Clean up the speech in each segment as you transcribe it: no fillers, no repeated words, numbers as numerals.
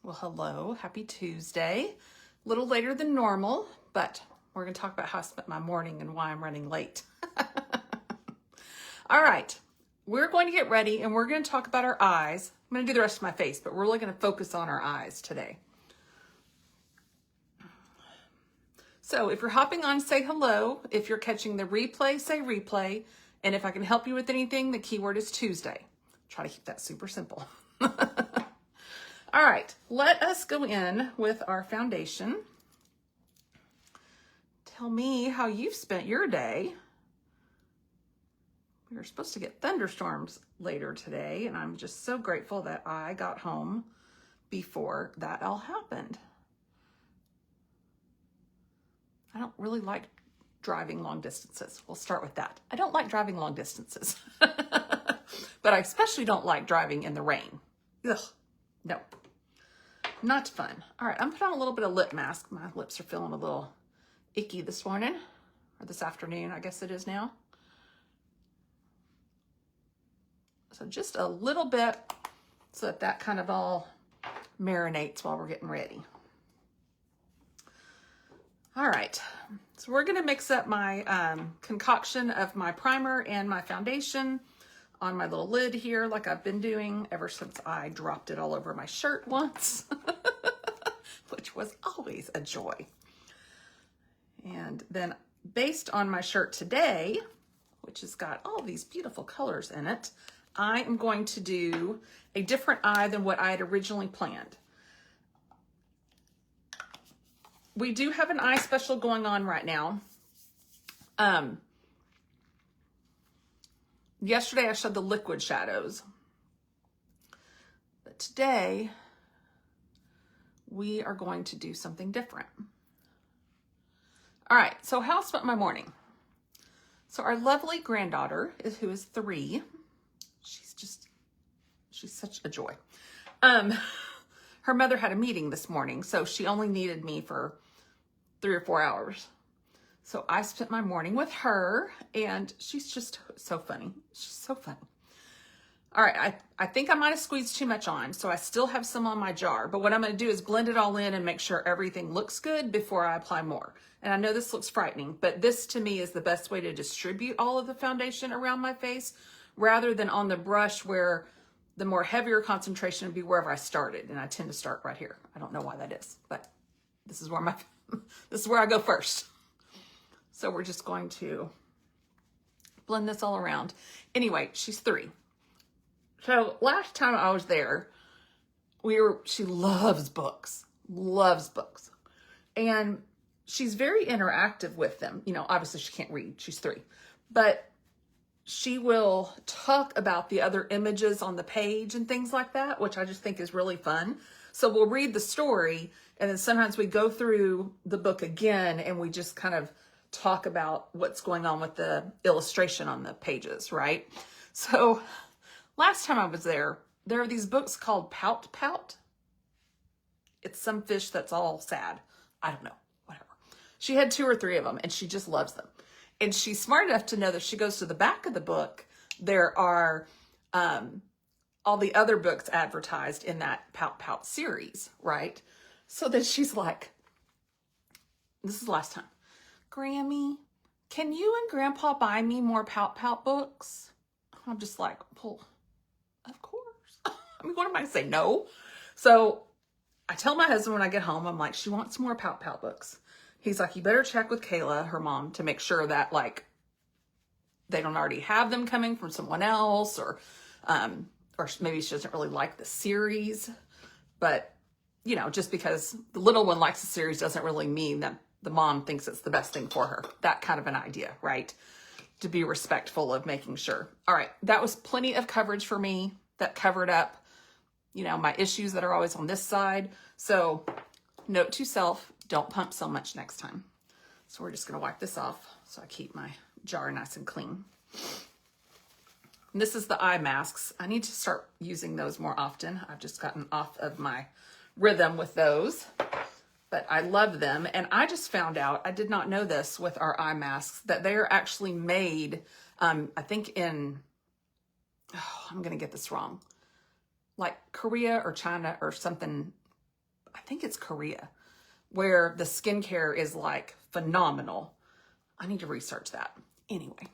Well, hello, happy Tuesday. A little later than normal, but we're going to talk about how I spent my morning and why I'm running late. All right, we're going to get ready and we're going to talk about our eyes. I'm going to do the rest of my face, but we're really going to focus on our eyes today. So if you're hopping on, say hello. If you're catching the replay, say replay. And if I can help you with anything, the keyword is Tuesday. Try to keep that super simple. All right, let us go in with our foundation. Tell me how you've spent your day. We were supposed to get thunderstorms later today, and I'm just so grateful that I got home before that all happened. I don't really like driving long distances. We'll start with that. I don't like driving long distances, but I especially don't like driving in the rain. Ugh, no. Not fun. All right, I'm putting on a little bit of lip mask. My lips are feeling a little icky this morning, or this afternoon, I guess it is now. So just a little bit so that that kind of all marinates while we're getting ready. All right, so we're gonna mix up my concoction of my primer and my foundation on my little lid here, like I've been doing ever since I dropped it all over my shirt once, which was always a joy. And then based on my shirt today, which has got all these beautiful colors in it, I am going to do a different eye than what I had originally planned. We do have an eye special going on right now. Yesterday I showed the liquid shadows, but today we are going to do something different. All right, so how I spent my morning. So our lovely granddaughter, who is 3, she's such a joy. Her mother had a meeting this morning, so she only needed me for 3 or 4 hours. So I spent my morning with her, and she's just so funny. She's so funny. All right, I think I might have squeezed too much on, so I still have some on my jar. But what I'm going to do is blend it all in and make sure everything looks good before I apply more. And I know this looks frightening, but this to me is the best way to distribute all of the foundation around my face, rather than on the brush where the more heavier concentration would be wherever I started. And I tend to start right here. I don't know why that is, but this is where this is where I go first. So we're just going to blend this all around. Anyway, she's 3. So last time I was there, she loves books. And she's very interactive with them. You know, obviously she can't read, she's 3, but she will talk about the other images on the page and things like that, which I just think is really fun. So we'll read the story, and then sometimes we go through the book again and we just kind of talk about what's going on with the illustration on the pages, right? So last time I was there are these books called Pout Pout. It's some fish that's all sad. I don't know, whatever. She had 2 or 3 of them, and she just loves them. And she's smart enough to know that she goes to the back of the book, there are all the other books advertised in that Pout Pout series, right? So then she's like, this is the last time, Grammy, can you and Grandpa buy me more Pout Pout books? I'm just like, well, of course. I mean, what am I going to say? No. So I tell my husband when I get home, I'm like, she wants more Pout Pout books. He's like, you better check with Kayla, her mom, to make sure that like they don't already have them coming from someone else, or maybe she doesn't really like the series. But, you know, just because the little one likes the series doesn't really mean that the mom thinks it's the best thing for her. That kind of an idea, right? To be respectful of making sure. All right, that was plenty of coverage for me. That covered up, you know, my issues that are always on this side. So note to self, don't pump so much next time. So we're just going to wipe this off so I keep my jar nice and clean. And this is the eye masks. I need to start using those more often. I've just gotten off of my rhythm with those, but I love them. And I just found out, I did not know this with our eye masks, that they are actually made, I think in, I'm going to get this wrong, like Korea or China or something I think it's Korea, where the skincare is like phenomenal. I need to research that. Anyway.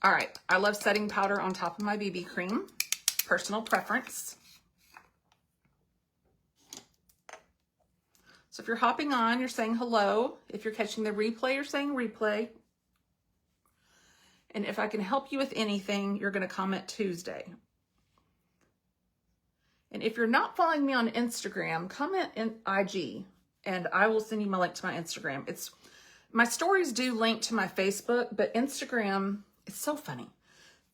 All right. I love setting powder on top of my BB cream. Personal preference. So if you're hopping on, you're saying hello. If you're catching the replay, you're saying replay. And if I can help you with anything, you're going to comment Tuesday. And if you're not following me on Instagram, comment in IG and I will send you my link to my Instagram. My stories do link to my Facebook, but Instagram, it's so funny.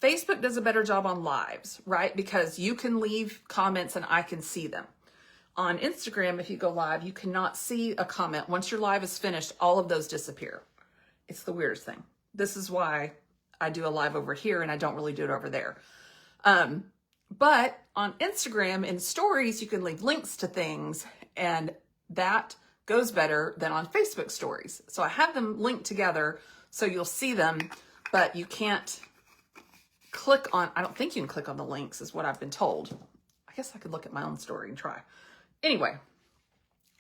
Facebook does a better job on lives, right? Because you can leave comments and I can see them. On Instagram, if you go live, you cannot see a comment. Once your live is finished, all of those disappear. It's the weirdest thing. This is why I do a live over here and I don't really do it over there. But on Instagram in stories, you can leave links to things and that goes better than on Facebook stories. So I have them linked together so you'll see them, but you can't click on, I don't think you can click on the links is what I've been told. I guess I could look at my own story and try. Anyway,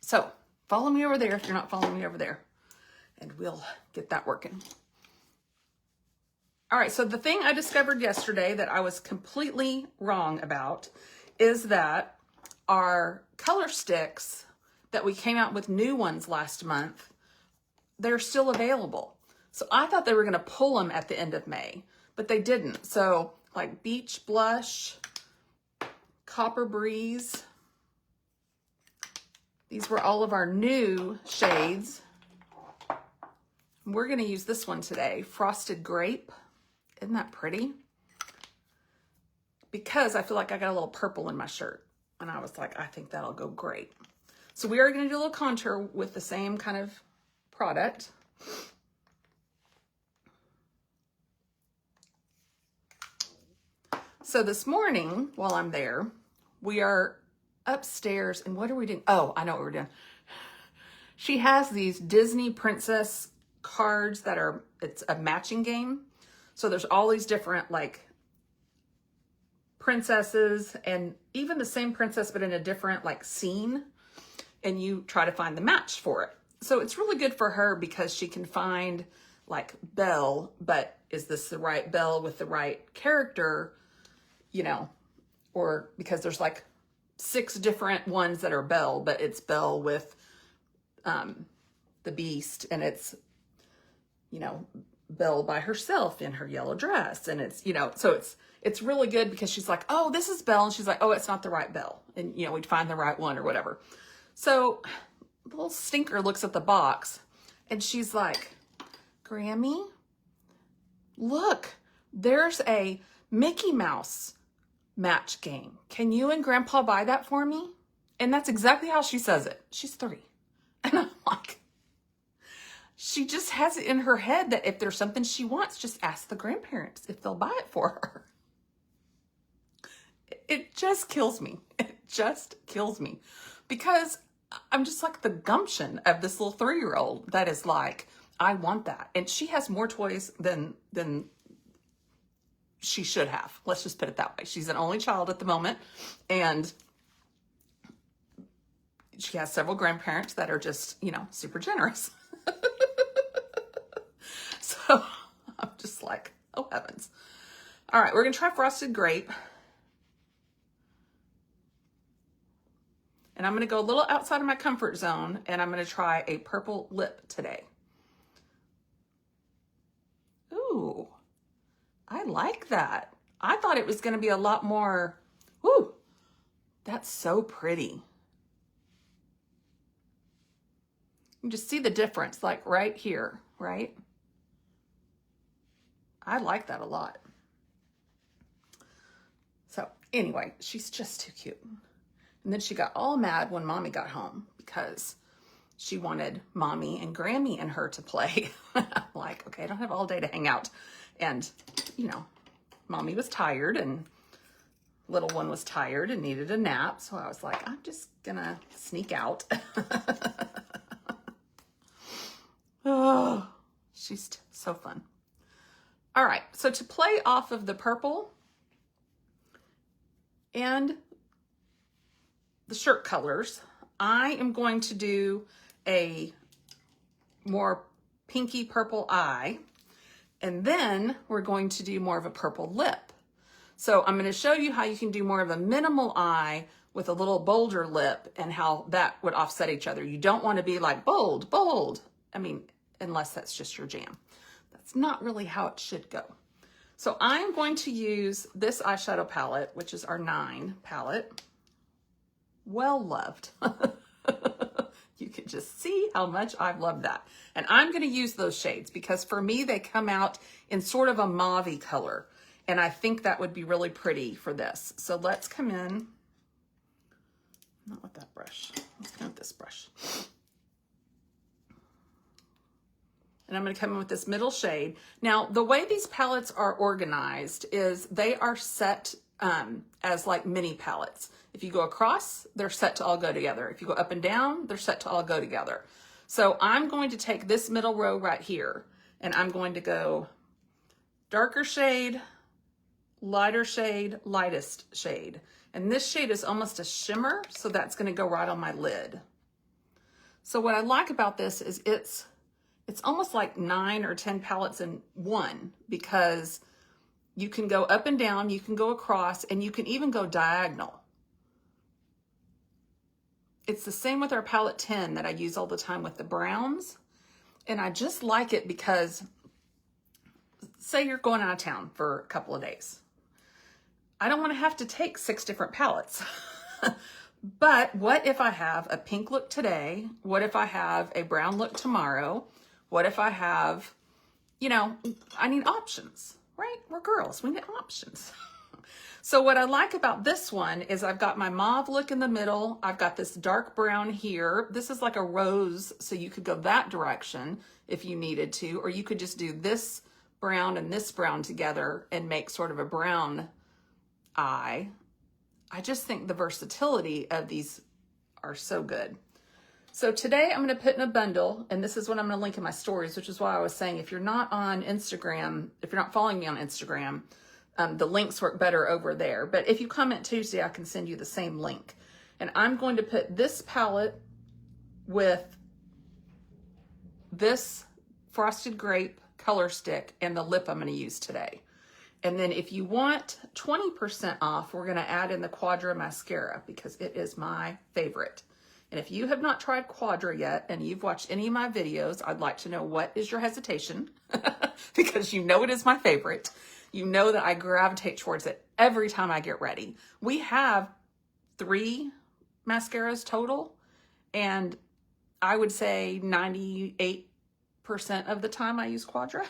so follow me over there if you're not following me over there and we'll get that working. All right, so the thing I discovered yesterday that I was completely wrong about is that our color sticks that we came out with new ones last month, they're still available. So I thought they were gonna pull them at the end of May, but they didn't. So like Beach Blush, Copper Breeze, these were all of our new shades. We're gonna use this one today, Frosted Grape. Isn't that pretty? Because I feel like I got a little purple in my shirt. And I was like, I think that'll go great. So we are gonna do a little contour with the same kind of product. So this morning, while I'm there, we are upstairs, and what are we doing? Oh, I know what we're doing. She has these Disney princess cards that are, it's a matching game. So there's all these different like princesses and even the same princess, but in a different like scene. And you try to find the match for it. So it's really good for her because she can find like Belle, but is this the right Belle with the right character, you know, or because there's like 6 different ones that are Belle, but it's Belle with the Beast, and it's, you know, Belle by herself in her yellow dress, and it's, you know, so it's really good because she's like, oh, this is Belle, and she's like, oh, it's not the right Belle, and you know, we'd find the right one or whatever. So the little stinker looks at the box and she's like, Grammy, look, there's a Mickey Mouse match game. Can you and Grandpa buy that for me? And that's exactly how she says it. She's 3. And I'm like, she just has it in her head that if there's something she wants, just ask the grandparents if they'll buy it for her. It just kills me. It just kills me. Because I'm just like the gumption of this little 3-year-old that is like, I want that. And she has more toys than she should have. Let's just put it that way. She's an only child at the moment. And she has several grandparents that are just, you know, super generous. So I'm just like, oh heavens. All right, we're going to try Frosted Grape. And I'm going to go a little outside of my comfort zone, and I'm going to try a purple lip today. Ooh, I like that. I thought it was going to be a lot more, ooh, that's so pretty. You just see the difference, like right here, right? I like that a lot. So anyway, she's just too cute. And then she got all mad when Mommy got home because she wanted Mommy and Grammy and her to play. I'm like, okay, I don't have all day to hang out. And, you know, Mommy was tired and little one was tired and needed a nap. So I was like, I'm just gonna sneak out. Oh, she's so fun. All right, so to play off of the purple and the shirt colors, I am going to do a more pinky purple eye, and then we're going to do more of a purple lip. So I'm going to show you how you can do more of a minimal eye with a little bolder lip and how that would offset each other. You don't want to be like bold, bold. I mean, unless that's just your jam. That's not really how it should go. So I'm going to use this eyeshadow palette, which is our 9 palette. Well loved. You can just see how much I've loved that. And I'm going to use those shades because for me, they come out in sort of a mauve-y color. And I think that would be really pretty for this. So let's come in, not with that brush, let's come with this brush. And I'm going to come in with this middle shade. Now, the way these palettes are organized is they are set as like mini palettes. If you go across, they're set to all go together. If you go up and down, they're set to all go together. So I'm going to take this middle row right here, and I'm going to go darker shade, lighter shade, lightest shade. And this shade is almost a shimmer, so that's going to go right on my lid. So what I like about this is it's almost like 9 or 10 palettes in one, because you can go up and down, you can go across, and you can even go diagonal. It's the same with our palette 10 that I use all the time with the browns. And I just like it because, say you're going out of town for a couple of days. I don't want to have to take 6 different palettes. But what if I have a pink look today? What if I have a brown look tomorrow? What if I have, you know, I need options, right? We're girls, we need options. So what I like about this one is I've got my mauve look in the middle. I've got this dark brown here. This is like a rose, so you could go that direction if you needed to, or you could just do this brown and this brown together and make sort of a brown eye. I just think the versatility of these are so good. So today I'm going to put in a bundle, and this is what I'm going to link in my stories, which is why I was saying if you're not on Instagram, if you're not following me on Instagram, the links work better over there. But if you comment Tuesday, I can send you the same link. And I'm going to put this palette with this Frosted Grape color stick and the lip I'm going to use today. And then if you want 20% off, we're going to add in the Quadra mascara because it is my favorite. And if you have not tried Quadra yet and you've watched any of my videos, I'd like to know what is your hesitation because you know it is my favorite. You know that I gravitate towards it every time I get ready. We have 3 mascaras total, and I would say 98% of the time I use Quadra.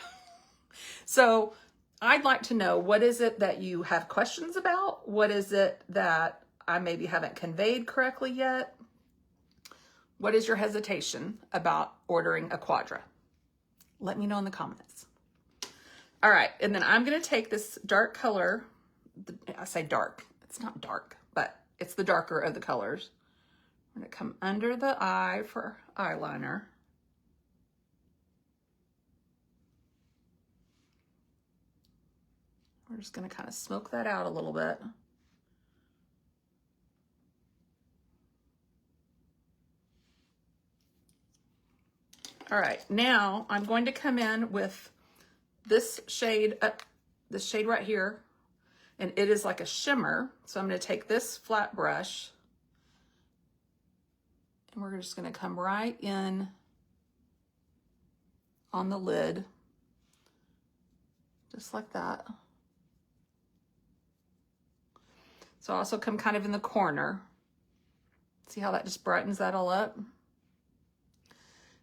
So I'd like to know, what is it that you have questions about? What is it that I maybe haven't conveyed correctly yet? What is your hesitation about ordering a Quadra? Let me know in the comments. All right, and then I'm going to take this dark color. I say dark. It's not dark, but it's the darker of the colors. I'm going to come under the eye for eyeliner. We're just going to kind of smoke that out a little bit. All right, now I'm going to come in with this shade right here, and it is like a shimmer. So I'm going to take this flat brush, and we're just going to come right in on the lid, just like that. So I also come kind of in the corner. See how that just brightens that all up?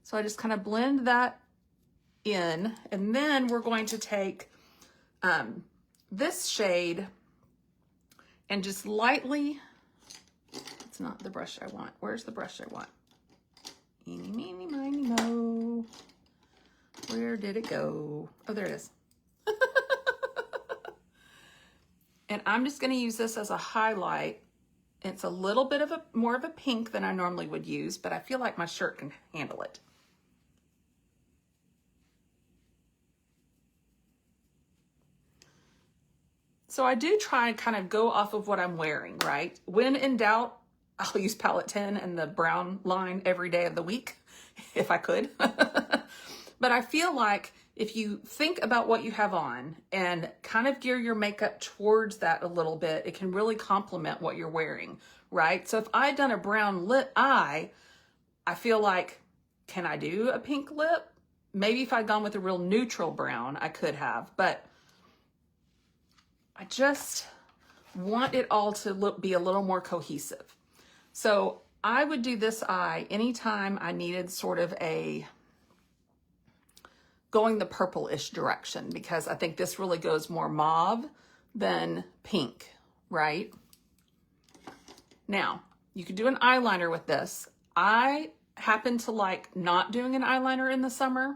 So I just kind of blend that in, and then we're going to take this shade and just lightly, it's not the brush I want. Where's the brush I want? Eeny, meeny, miny, mo. Where did it go? Oh, there it is. And I'm just going to use this as a highlight. It's a little bit of more of a pink than I normally would use, but I feel like my shirt can handle it. So I do try and kind of go off of what I'm wearing, right? When in doubt, I'll use palette 10 and the brown line every day of the week if I could. But I feel like if you think about what you have on and kind of gear your makeup towards that a little bit, it can really complement what you're wearing, right? So if I'd done a brown lip eye, I feel like, can I do a pink lip? Maybe if I'd gone with a real neutral brown, I could have, but I just want it all to be a little more cohesive. So I would do this eye anytime I needed sort of a going the purple-ish direction, because I think this really goes more mauve than pink, right? Now, you could do an eyeliner with this. I happen to like not doing an eyeliner in the summer.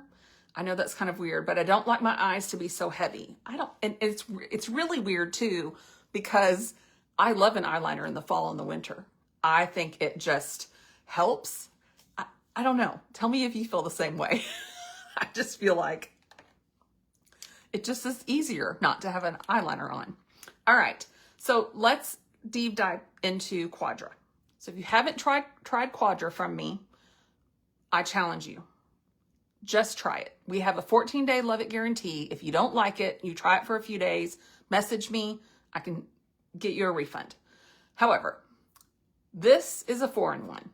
I know that's kind of weird, but I don't like my eyes to be so heavy. And it's really weird too, because I love an eyeliner in the fall and the winter. I think it just helps. I don't know. Tell me if you feel the same way. I just feel like it just is easier not to have an eyeliner on. All right, so let's deep dive into Quadra. So if you haven't tried Quadra from me, I challenge you. Just try it. We have a 14-day love it guarantee. If you don't like it, you try it for a few days, message me. I can get you a refund. However, this is a 4-in-1.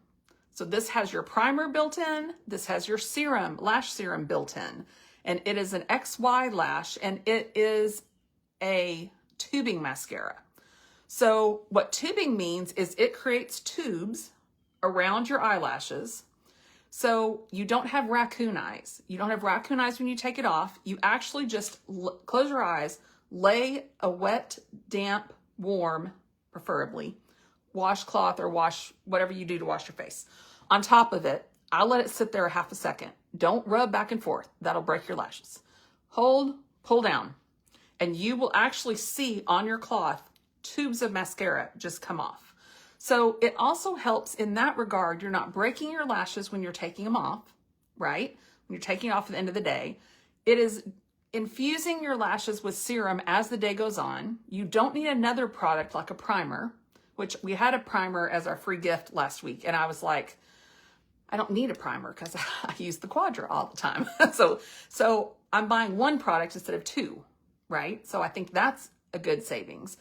So this has your primer built in. This has your serum, lash serum built in. And it is an XY lash, and it is a tubing mascara. So what tubing means is it creates tubes around your eyelashes. So you don't have raccoon eyes. You don't have raccoon eyes when you take it off. You actually just close your eyes, lay a wet, damp, warm, preferably, washcloth or whatever you do to wash your face. On top of it, I'll let it sit there a half a second. Don't rub back and forth. That'll break your lashes. Hold, pull down, and you will actually see on your cloth tubes of mascara just come off. So it also helps in that regard. You're not breaking your lashes when you're taking them off, right? When you're taking off at the end of the day. It is infusing your lashes with serum as the day goes on. You don't need another product like a primer, which we had a primer as our free gift last week. And I was like, I don't need a primer because I use the Quadra all the time. So I'm buying one product instead of two, right? So I think that's a good savings.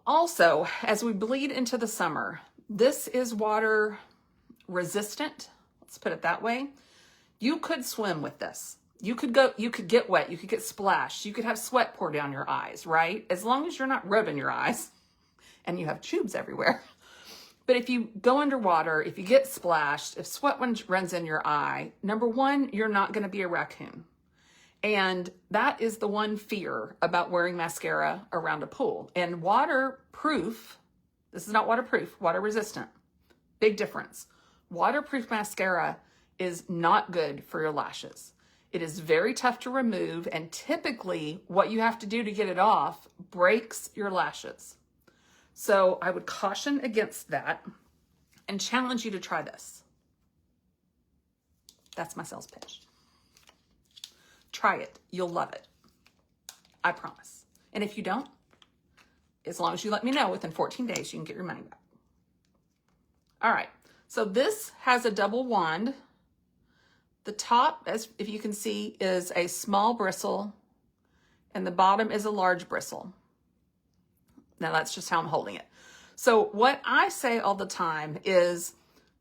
Also, as we bleed into the summer, this is water resistant. Let's put it that way. You could swim with this. You could get wet. You could get splashed. You could have sweat pour down your eyes, right? As long as you're not rubbing your eyes and you have tubes everywhere. But if you go underwater, if you get splashed, if sweat runs in your eye, number one, you're not going to be a raccoon. And that is the one fear about wearing mascara around a pool. And waterproof, this is not waterproof, water resistant. Big difference. Waterproof mascara is not good for your lashes. It is very tough to remove, and typically what you have to do to get it off breaks your lashes. So I would caution against that and challenge you to try this. That's my sales pitch. Try it. You'll love it. I promise. And if you don't, as long as you let me know within 14 days, you can get your money back. All right. So this has a double wand. The top, as if you can see, is a small bristle, and the bottom is a large bristle. Now that's just how I'm holding it. So what I say all the time is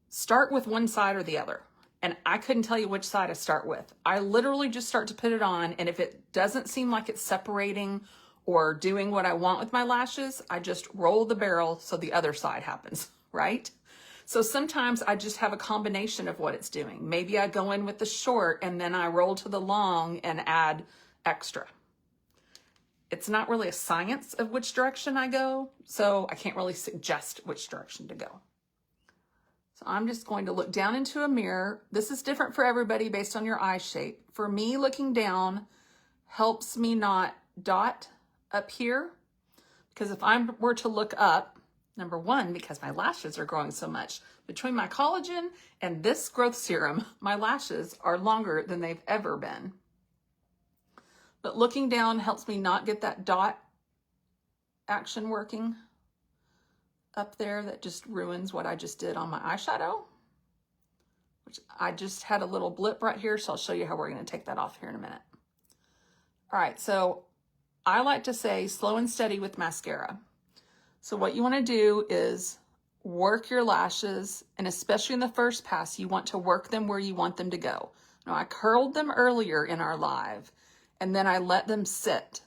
start with one side or the other. And I couldn't tell you which side to start with. I literally just start to put it on, and if it doesn't seem like it's separating or doing what I want with my lashes, I just roll the barrel so the other side happens, right? So sometimes I just have a combination of what it's doing. Maybe I go in with the short and then I roll to the long and add extra. It's not really a science of which direction I go, so I can't really suggest which direction to go. So I'm just going to look down into a mirror. This is different for everybody based on your eye shape. For me, looking down helps me not dot up here, because if I were to look up, number one, because my lashes are growing so much, between my collagen and this growth serum, my lashes are longer than they've ever been. But looking down helps me not get that dot action working. up there that just ruins what I just did on my eyeshadow, which I just had a little blip right here, so I'll show you how we're going to take that off here in a minute. All right, so I like to say slow and steady with mascara. So what you want to do is work your lashes, and especially in the first pass, you want to work them where you want them to go. Now, I curled them earlier in our live, and then I let them sit.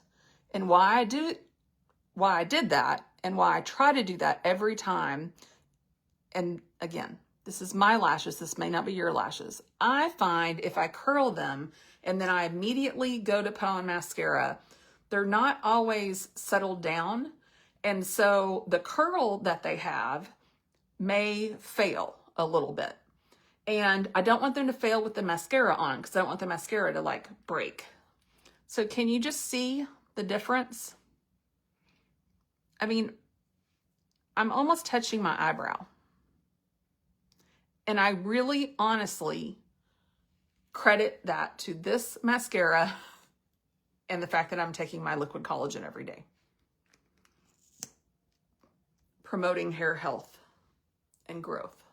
And why I did that, and why I try to do that every time, and again, this is my lashes, this may not be your lashes. I find if I curl them and then I immediately go to put on mascara, they're not always settled down. And so the curl that they have may fail a little bit. And I don't want them to fail with the mascara on, because I don't want the mascara to like break. So can you just see the difference? I mean, I'm almost touching my eyebrow. And I really honestly credit that to this mascara and the fact that I'm taking my liquid collagen every day. Promoting hair health and growth,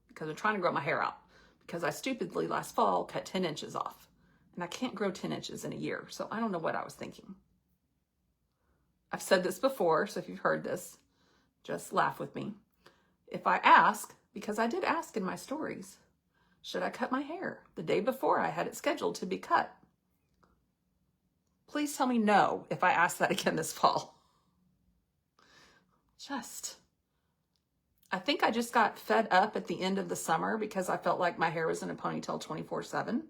because I'm trying to grow my hair out, because I stupidly last fall cut 10 inches off, and I can't grow 10 inches in a year. So I don't know what I was thinking. I've said this before, so if you've heard this, just laugh with me. If I ask, because I did ask in my stories, should I cut my hair the day before I had it scheduled to be cut? Please tell me no if I ask that again this fall. I think I just got fed up at the end of the summer because I felt like my hair was in a ponytail 24/7.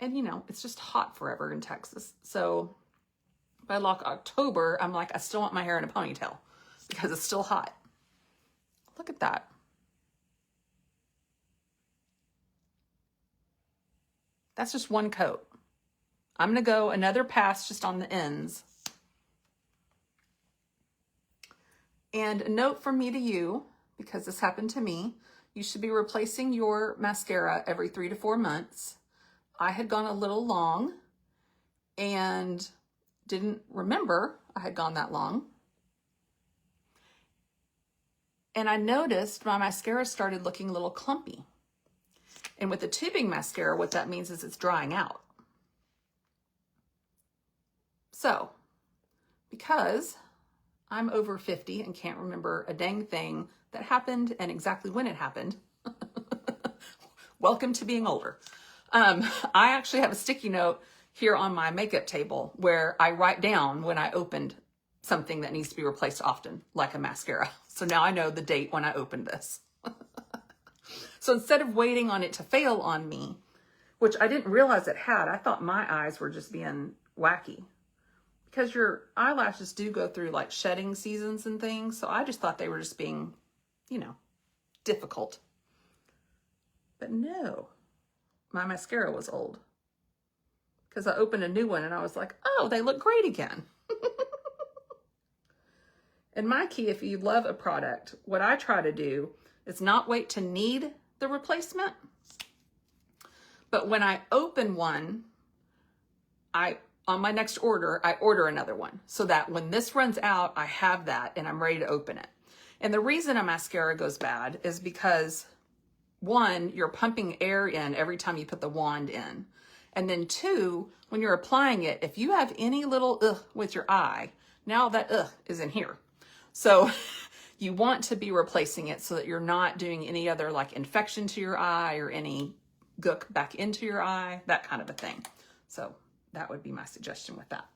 And you know, it's just hot forever in Texas. So by like October, I'm like, I still want my hair in a ponytail because it's still hot. Look at that. That's just one coat. I'm going to go another pass just on the ends. And a note from me to you, because this happened to me, you should be replacing your mascara every 3 to 4 months. I had gone a little long and didn't remember I had gone that long. And I noticed my mascara started looking a little clumpy. And with the tubing mascara, what that means is it's drying out. So, because I'm over 50 and can't remember a dang thing that happened and exactly when it happened, welcome to being older. I actually have a sticky note here on my makeup table where I write down when I opened something that needs to be replaced often, like a mascara. So now I know the date when I opened this. So instead of waiting on it to fail on me, which I didn't realize it had, I thought my eyes were just being wacky. Because your eyelashes do go through like shedding seasons and things. So I just thought they were just being, you know, difficult. But no, my mascara was old. Because I opened a new one and I was like, oh, they look great again. And my key, if you love a product, what I try to do is not wait to need the replacement. But when I open one, on my next order, I order another one so that when this runs out, I have that and I'm ready to open it. And the reason a mascara goes bad is because, one, you're pumping air in every time you put the wand in. And then two, when you're applying it, if you have any little ugh with your eye, now that ugh is in here. So you want to be replacing it so that you're not doing any other like infection to your eye or any gook back into your eye, that kind of a thing. So that would be my suggestion with that.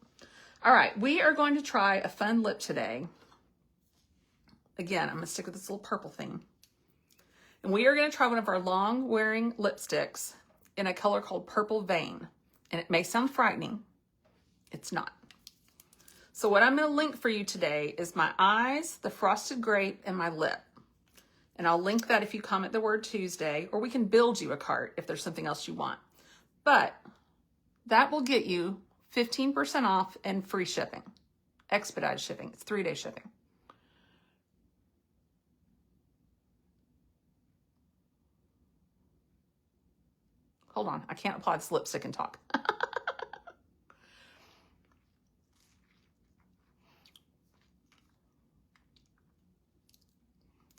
All right, we are going to try a fun lip today. Again, I'm going to stick with this little purple thing. And we are going to try one of our long wearing lipsticks in a color called Purple Vein. And it may sound frightening. It's not. So what I'm going to link for you today is my eyes, the frosted grape, and my lip. And I'll link that if you comment the word Tuesday, or we can build you a cart if there's something else you want. But that will get you 15% off and free shipping. Expedited shipping. It's 3-day shipping. Hold on. I can't apply this lipstick and talk.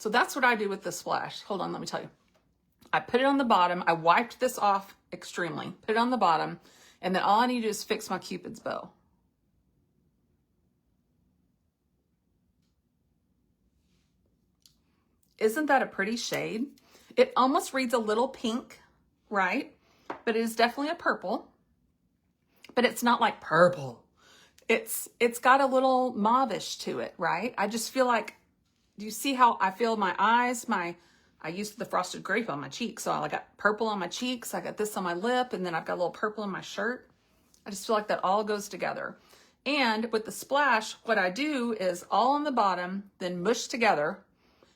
So that's what I do with the splash. Hold on, let me tell you. I put it on the bottom. I wiped this off extremely. Put it on the bottom. And then all I need to do is fix my Cupid's bow. Isn't that a pretty shade? It almost reads a little pink, right? But it is definitely a purple. But it's not like purple. It's got a little mauvish to it, right? I just feel like, do you see how I feel my eyes? I used the frosted grape on my cheeks. So I got purple on my cheeks. I got this on my lip. And then I've got a little purple in my shirt. I just feel like that all goes together. And with the splash, what I do is all on the bottom, then mush together.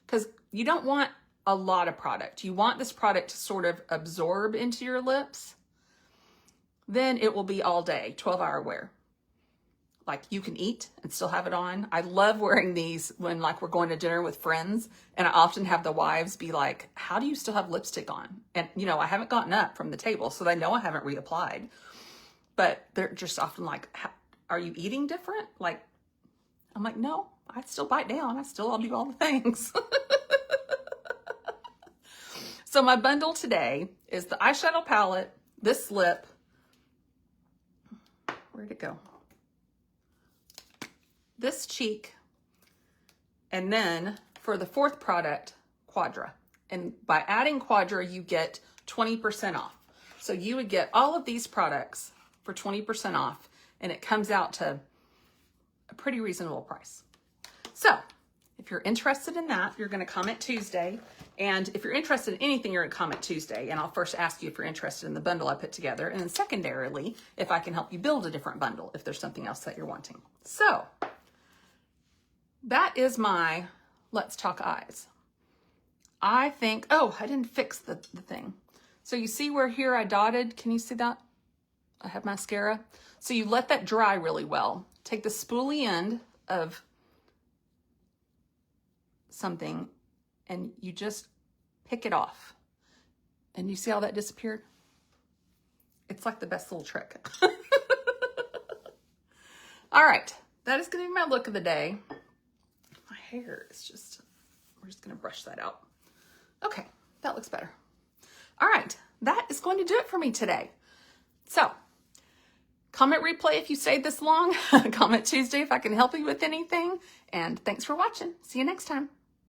Because you don't want a lot of product. You want this product to sort of absorb into your lips. Then it will be all day, 12-hour wear. Like you can eat and still have it on. I love wearing these when like we're going to dinner with friends, and I often have the wives be like, how do you still have lipstick on? And you know, I haven't gotten up from the table, so they know I haven't reapplied. But they're just often like, are you eating different? Like, I'm like, no, I still bite down. I'll do all the things. So my bundle today is the eyeshadow palette, this lip. Where'd it go? This cheek, and then for the fourth product, Quadra. And by adding Quadra, you get 20% off. So you would get all of these products for 20% off, and it comes out to a pretty reasonable price. So if you're interested in that, you're going to comment Tuesday. And if you're interested in anything, you're going to comment Tuesday. And I'll first ask you if you're interested in the bundle I put together. And then secondarily, if I can help you build a different bundle, if there's something else that you're wanting. So that is my Let's Talk Eyes. I think, oh, I didn't fix the thing. So you see where here I dotted, can you see that? I have mascara. So you let that dry really well. Take the spoolie end of something and you just pick it off. And you see how that disappeared? It's like the best little trick. All right, that is gonna be my look of the day. My hair is just, we're just gonna brush that out. Okay, that looks better. All right, that is going to do it for me today. So, comment replay if you stayed this long. Comment Tuesday if I can help you with anything. And thanks for watching. See you next time.